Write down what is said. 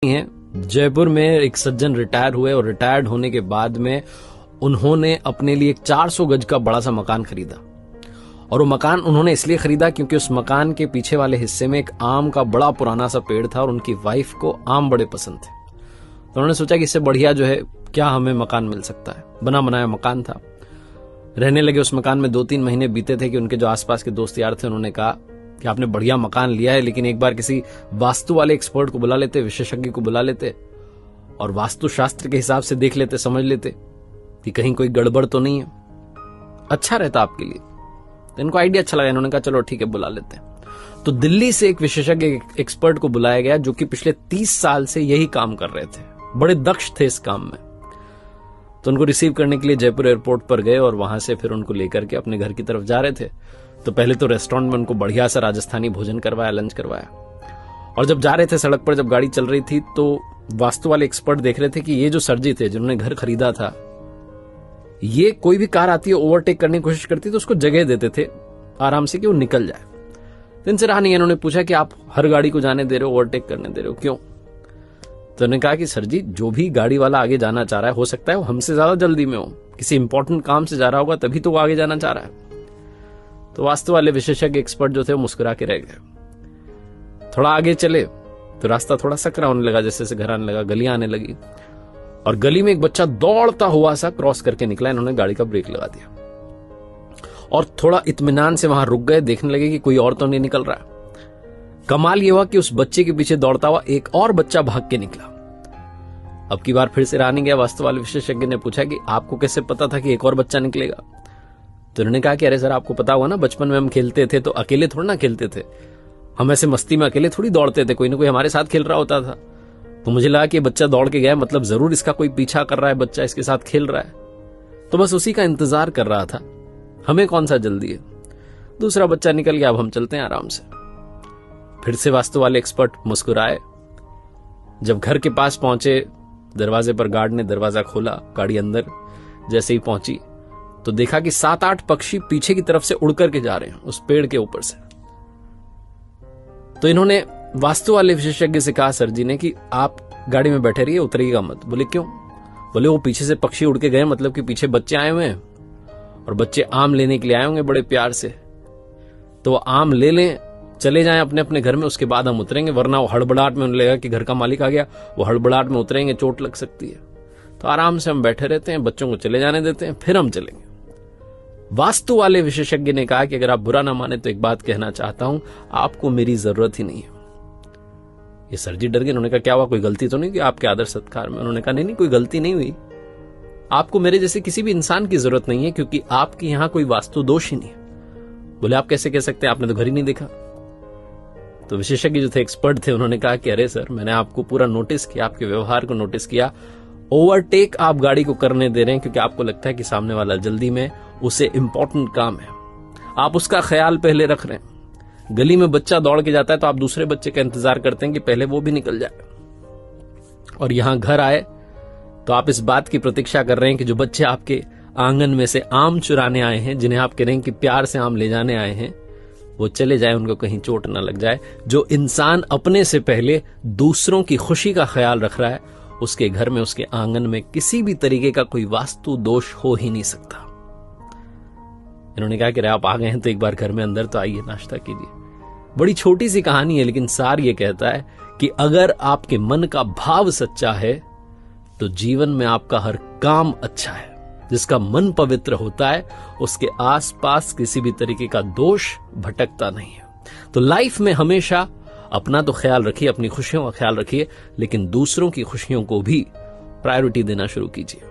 है। जयपुर में एक सज्जन रिटायर हुए और रिटायर्ड होने के बाद में उन्होंने अपने लिए एक 400 गज का बड़ा सा मकान खरीदा। और वो मकान उन्होंने इसलिए खरीदा क्योंकि उस मकान के पीछे वाले हिस्से में एक आम का बड़ा पुराना सा पेड़ था और उनकी वाइफ को आम बड़े पसंद थे। तो उन्होंने सोचा कि इससे बढ़िया जो है क्या हमें मकान मिल सकता है। बना बनाया मकान था। रहने लगे उस मकान में। 2-3 महीने बीते थे कि उनके जो आसपास के दोस्त यार थे उन्होंने कहा कि आपने बढ़िया मकान लिया है, लेकिन एक बार किसी वास्तु वाले एक्सपर्ट को बुला लेते, विशेषज्ञ को बुला लेते और वास्तुशास्त्र के हिसाब से देख लेते, समझ लेते कि कहीं कोई गड़बड़ तो नहीं है, अच्छा रहता आपके लिए। तो इनको आइडिया अच्छा लगा। इन्होंने कहा चलो ठीक है बुला लेते हैं। तो दिल्ली से एक विशेषज्ञ एक्सपर्ट को बुलाया गया जो कि पिछले 30 साल से यही काम कर रहे थे, बड़े दक्ष थे इस काम में। तो उनको रिसीव करने के लिए जयपुर एयरपोर्ट पर गए और वहां से फिर उनको लेकर के अपने घर की तरफ जा रहे थे। तो पहले तो रेस्टोरेंट में उनको बढ़िया सा राजस्थानी भोजन करवाया, लंच करवाया। और जब जा रहे थे सड़क पर, जब गाड़ी चल रही थी, तो वास्तु वाले एक्सपर्ट देख रहे थे कि ये जो सर जी थे जिन्होंने घर खरीदा था, ये कोई भी कार आती है ओवरटेक करने की कोशिश करती तो उसको जगह देते थे आराम से कि वो निकल जाए। तो इनसे रहा नहीं। इन्होंने पूछा कि आप हर गाड़ी को जाने दे रहे हो, ओवरटेक करने दे रहे हो, क्यों? तो उन्होंने कहा कि सर जी जो भी गाड़ी वाला आगे जाना चाह रहा है, हो सकता है वो हमसे ज्यादा जल्दी में हो, किसी इंपॉर्टेंट काम से जा रहा होगा तभी तो वो आगे जाना चाह रहा है। तो वास्तु वाले विशेषज्ञ एक्सपर्ट जो थे वो मुस्कुरा के रह गए। थोड़ा आगे चले तो रास्ता थोड़ा सकरा होने लगा, जैसे जैसे घर आने लगा, गलियां आने लगी और गली में एक बच्चा दौड़ता हुआ सा क्रॉस करके निकला। इन्होंने गाड़ी का ब्रेक लगा दिया और थोड़ा इत्मीनान से वहां रुक गए, देखने लगे कि कोई और तो नहीं निकल रहा। कमाल ये हुआ कि उस बच्चे के पीछे दौड़ता हुआ एक और बच्चा भाग के निकला। अब की बार फिर से रहा नहीं गया। वास्तु वाले विशेषज्ञ ने पूछा कि आपको कैसे पता था कि एक और बच्चा निकलेगा? तो उन्होंने कहा कि अरे सर आपको पता हुआ ना, बचपन में हम खेलते थे तो अकेले थोड़ा ना खेलते थे, हम ऐसे मस्ती में अकेले थोड़ी दौड़ते थे, कोई ना कोई हमारे साथ खेल रहा होता था। तो मुझे लगा कि बच्चा दौड़ के गया, मतलब जरूर इसका कोई पीछा कर रहा है, बच्चा इसके साथ खेल रहा है, तो बस उसी का इंतजार कर रहा था, हमें कौन सा जल्दी है। दूसरा बच्चा निकल गया, अब हम चलते हैं आराम से। फिर से वास्तु वाले एक्सपर्ट मुस्कुराए। जब घर के पास पहुंचे, दरवाजे पर गार्ड ने दरवाजा खोला, गाड़ी अंदर जैसे ही पहुंची तो देखा कि 7-8 पक्षी पीछे की तरफ से उड़ करके जा रहे हैं उस पेड़ के ऊपर से। तो इन्होंने वास्तु वाले विशेषज्ञ से कहा सर जी ने कि आप गाड़ी में बैठे रहिए, उतरिएगा मत। बोले क्यों? बोले वो पीछे से पक्षी उड़ के गए, मतलब कि पीछे बच्चे आए हुए हैं और बच्चे आम लेने के लिए आए होंगे बड़े प्यार से, तो वो आम ले लें, चले जाएं अपने अपने घर में, उसके बाद हम उतरेंगे, वरना वो हड़बड़ाहट में उन्हें लगेगा कि घर का मालिक आ गया, वो हड़बड़ाहट में उतरेंगे, चोट लग सकती है। तो आराम से हम बैठे रहते हैं, बच्चों को चले जाने देते हैं, फिर हम चलेंगे। वास्तु वाले विशेषज्ञ ने कहा कि अगर आप बुरा ना माने तो एक बात कहना चाहता हूं, आपको मेरी जरूरत ही नहीं है। ये सर जी डर गए। उन्होंने कहा क्या हुआ, कोई गलती तो नहीं की आपके आदर सत्कार में? उन्होंने कहा नहीं कोई गलती नहीं हुई, आपको मेरे जैसे किसी भी इंसान की जरूरत नहीं है क्योंकि आपके यहां कोई वास्तु दोष ही नहीं है। बोले आप कैसे कह सकते हैं, आपने तो घर ही नहीं देखा। तो विशेषज्ञ जो थे, एक्सपर्ट थे, उन्होंने कहा कि अरे सर मैंने आपको पूरा नोटिस किया, आपके व्यवहार को नोटिस किया, ओवरटेक आप गाड़ी को करने दे रहे हैं क्योंकि आपको लगता है कि सामने वाला जल्दी में, उसे इंपॉर्टेंट काम है, आप उसका ख्याल पहले रख रहे हैं। गली में बच्चा दौड़ के जाता है तो आप दूसरे बच्चे का इंतजार करते हैं कि पहले वो भी निकल जाए, और यहां घर आए तो आप इस बात की प्रतीक्षा कर रहे हैं कि जो बच्चे आपके आंगन में से आम चुराने आए हैं, जिन्हें आप कह रहे हैं कि प्यार से आम ले जाने आए हैं, वो चले जाए, उनको कहीं चोट ना लग जाए। जो इंसान अपने से पहले दूसरों की खुशी का ख्याल रख रहा है, उसके घर में, उसके आंगन में किसी भी तरीके का कोई वास्तु दोष हो ही नहीं सकता। इन्होंने कहा कि आप आ गए हैं तो एक बार घर में अंदर तो आइए, नाश्ता कीजिए। बड़ी छोटी सी कहानी है, लेकिन सार ये कहता है कि अगर आपके मन का भाव सच्चा है तो जीवन में आपका हर काम अच्छा है। जिसका मन पवित्र होता है उसके आसपास किसी भी तरीके का दोष भटकता नहीं है। तो लाइफ में हमेशा अपना तो ख्याल रखिए, अपनी खुशियों का ख्याल रखिए, लेकिन दूसरों की खुशियों को भी प्रायोरिटी देना शुरू कीजिए।